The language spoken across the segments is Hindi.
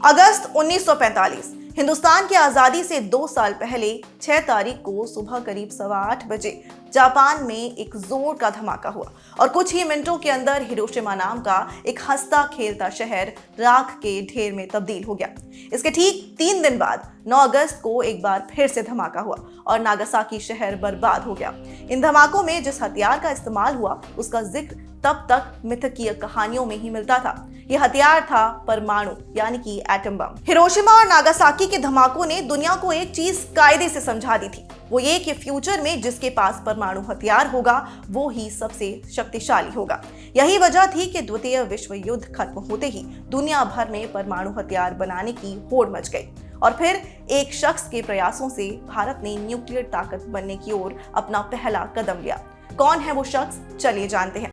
अगस्त 1945 हिंदुस्तान की आजादी से 2 साल पहले 6 तारीख को सुबह करीब 8:15 बजे जापान में एक जोर का धमाका हुआ और कुछ ही मिनटों के अंदर हिरोशिमा नाम का एक हंसता खेलता शहर राख के ढेर में तब्दील हो गया। इसके ठीक 3 दिन बाद 9 अगस्त को एक बार फिर से धमाका हुआ और नागासाकी शहर बर्बाद हो गया। इन धमाकों में जिस हथियार का इस्तेमाल हुआ उसका जिक्र तब तक मिथकीय कहानियों में ही मिलता था। यह हथियार था परमाणु यानी कि एटम बम। हिरोशिमा और नागासाकी के धमाकों ने दुनिया को एक चीज कायदे से समझा दी थी, वो ये कि फ्यूचर में जिसके पास परमाणु हथियार होगा वो ही सबसे शक्तिशाली होगा। यही वजह थी कि द्वितीय विश्व युद्ध खत्म होते ही दुनिया भर में परमाणु हथियार बनाने की होड़ मच गई और फिर एक शख्स के प्रयासों से भारत ने न्यूक्लियर ताकत बनने की ओर अपना पहला कदम लिया। कौन है वो शख्स, चलिए जानते हैं।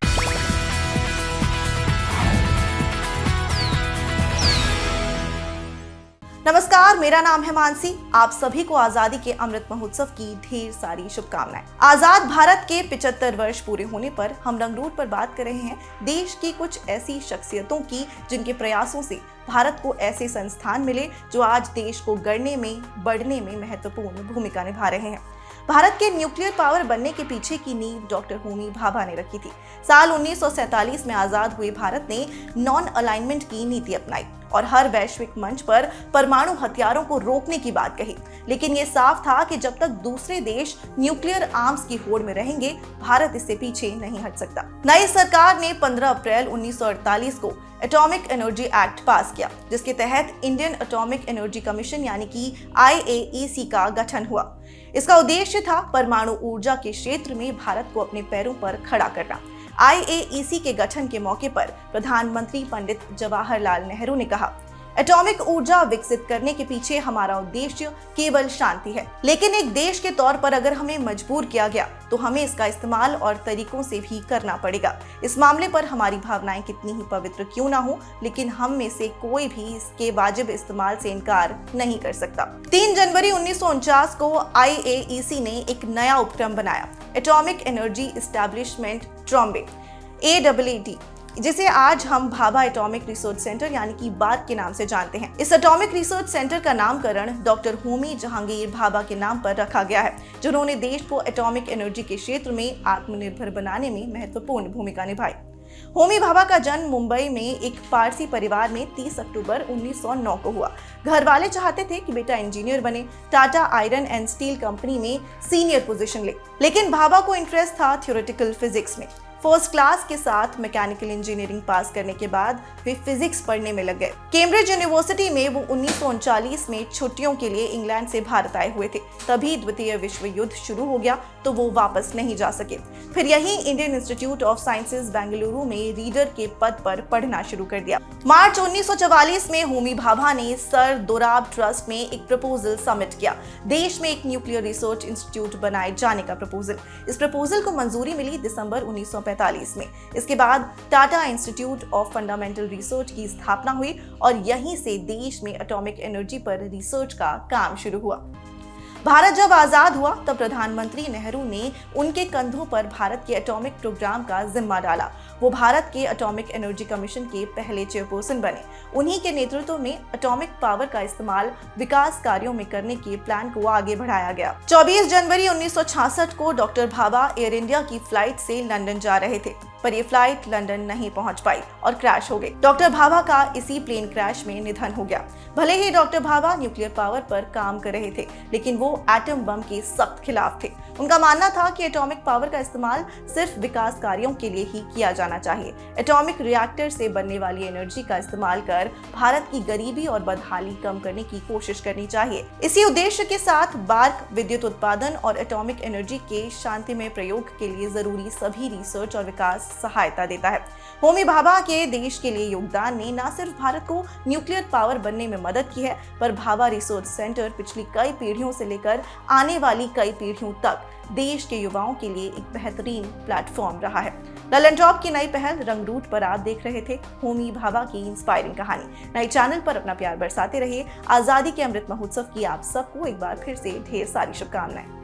नमस्कार, मेरा नाम है मानसी। आप सभी को आजादी के अमृत महोत्सव की ढेर सारी शुभकामनाएं। आजाद भारत के 75 वर्ष पूरे होने पर हम रंगरूट पर बात कर रहे हैं देश की कुछ ऐसी शख्सियतों की जिनके प्रयासों से भारत को ऐसे संस्थान मिले जो आज देश को गढ़ने में बढ़ने में महत्वपूर्ण भूमिका निभा रहे हैं। भारत के न्यूक्लियर पावर बनने के पीछे की नींव डॉक्टर होमी भाभा ने रखी थी। साल 1947 में आजाद हुए भारत ने नॉन अलाइनमेंट की नीति अपनाई और हर वैश्विक मंच पर परमाणु हथियारों को रोकने की बात कही, लेकिन ये साफ था कि जब तक दूसरे देश न्यूक्लियर आर्म्स की होड़ में रहेंगे, भारत इससे पीछे नहीं हट सकता। नई सरकार ने 15 अप्रैल 1948 को एटॉमिक एनर्जी एक्ट पास किया, जिसके तहत इंडियन एटॉमिक एनर्जी कमीशन यानी कि IAEC का गठन हुआ। इसका उद्देश्य था परमाणु ऊर्जा के क्षेत्र में भारत को अपने पैरों पर खड़ा करना। IAEC के गठन के मौके पर प्रधानमंत्री पंडित जवाहरलाल नेहरू ने कहा, एटॉमिक ऊर्जा विकसित करने के पीछे हमारा उद्देश्य केवल शांति है, लेकिन एक देश के तौर पर अगर हमें मजबूर किया गया तो हमें इसका इस्तेमाल और तरीकों से भी करना पड़ेगा। इस मामले पर हमारी भावनाएं कितनी ही पवित्र क्यों ना हो, लेकिन हम में से कोई भी इसके वाजिब इस्तेमाल से इनकार नहीं कर सकता। 3 जनवरी 1949 को IAEC ने एक नया उपक्रम बनाया, atomic energy establishment Trombay AAET, जिसे आज हम भाभा एटॉमिक रिसर्च सेंटर यानी कि बार्क के नाम से जानते हैं। इस एटॉमिक रिसर्च सेंटर का नामकरण डॉक्टर होमी जहांगीर भाभा के नाम पर रखा गया है, जिन्होंने देश को एटॉमिक एनर्जी के क्षेत्र में आत्मनिर्भर बनाने में महत्वपूर्ण भूमिका निभाई। होमी भाभा का जन्म मुंबई में एक पारसी परिवार में 30 अक्टूबर 1909 को हुआ। घर वाले चाहते थे कि बेटा इंजीनियर बने, Tata iron and steel company में सीनियर पोजीशन ले, लेकिन भाभा को इंटरेस्ट था थ्योरेटिकल फिजिक्स में। फर्स्ट क्लास के साथ मैकेनिकल इंजीनियरिंग पास करने के बाद वे फिजिक्स पढ़ने में लग गए। कैम्ब्रिज यूनिवर्सिटी में वो 1939 में छुट्टियों के लिए इंग्लैंड से भारत आए हुए थे। तभी द्वितीय विश्व युद्ध शुरू हो गया तो वो वापस नहीं जा सके। फिर यहीं Indian institute of sciences Bengaluru में रीडर के पद पर पढ़ना शुरू कर दिया। मार्च 1944 में होमी भाभा ने सर दोराब ट्रस्ट में एक प्रपोजल सबमिट किया, देश में एक न्यूक्लियर रिसर्च इंस्टीट्यूट बनाए जाने का प्रपोजल। इस प्रपोजल को मंजूरी मिली दिसंबर 1945 में। इसके बाद Tata institute of fundamental research की स्थापना हुई और यहीं से देश में एटॉमिक एनर्जी पर रिसर्च का काम शुरू हुआ। भारत जब आजाद हुआ तब प्रधानमंत्री नेहरू ने उनके कंधों पर भारत के एटॉमिक प्रोग्राम का जिम्मा डाला। वो भारत के एटॉमिक एनर्जी कमीशन के पहले चेयरपर्सन बने। उन्हीं के नेतृत्व में एटॉमिक पावर का इस्तेमाल विकास कार्यों में करने के प्लान को आगे बढ़ाया गया। 24 जनवरी 1966 को डॉक्टर भाभा एयर इंडिया की फ्लाइट से लंदन जा रहे थे, पर ये फ्लाइट लंदन नहीं पहुंच पाई और क्रैश हो गई। डॉक्टर भाभा का इसी प्लेन क्रैश में निधन हो गया। भले ही डॉक्टर भाभा न्यूक्लियर पावर पर काम कर रहे थे, लेकिन वो एटम बम के सख्त खिलाफ थे। उनका मानना था कि एटॉमिक पावर का इस्तेमाल सिर्फ विकास कार्यों के लिए ही किया जाना चाहिए। एटॉमिक रिएक्टर से बनने वाली एनर्जी का इस्तेमाल कर भारत की गरीबी और बदहाली कम करने की कोशिश करनी चाहिए। इसी उद्देश्य के साथ बार्क विद्युत उत्पादन और एटॉमिक एनर्जी के शांतिमय प्रयोग के लिए जरूरी सभी रिसर्च और विकास सहायता देता है। होमी भाभा के देश के लिए योगदान ने न सिर्फ भारत को न्यूक्लियर पावर बनने में मदद की है, पर भाभा रिसर्च सेंटर पिछली कई पीढ़ियों से लेकर आने वाली कई पीढ़ियों तक देश के युवाओं के लिए एक बेहतरीन प्लेटफॉर्म रहा है। ललन ड्रॉप की नई पहल रंगरूट पर आप देख रहे थे होमी भाभा की इंस्पायरिंग कहानी। नए चैनल पर अपना प्यार बरसाते रहिए। आजादी के अमृत महोत्सव की आप सबको एक बार फिर से ढेर सारी शुभकामनाएं।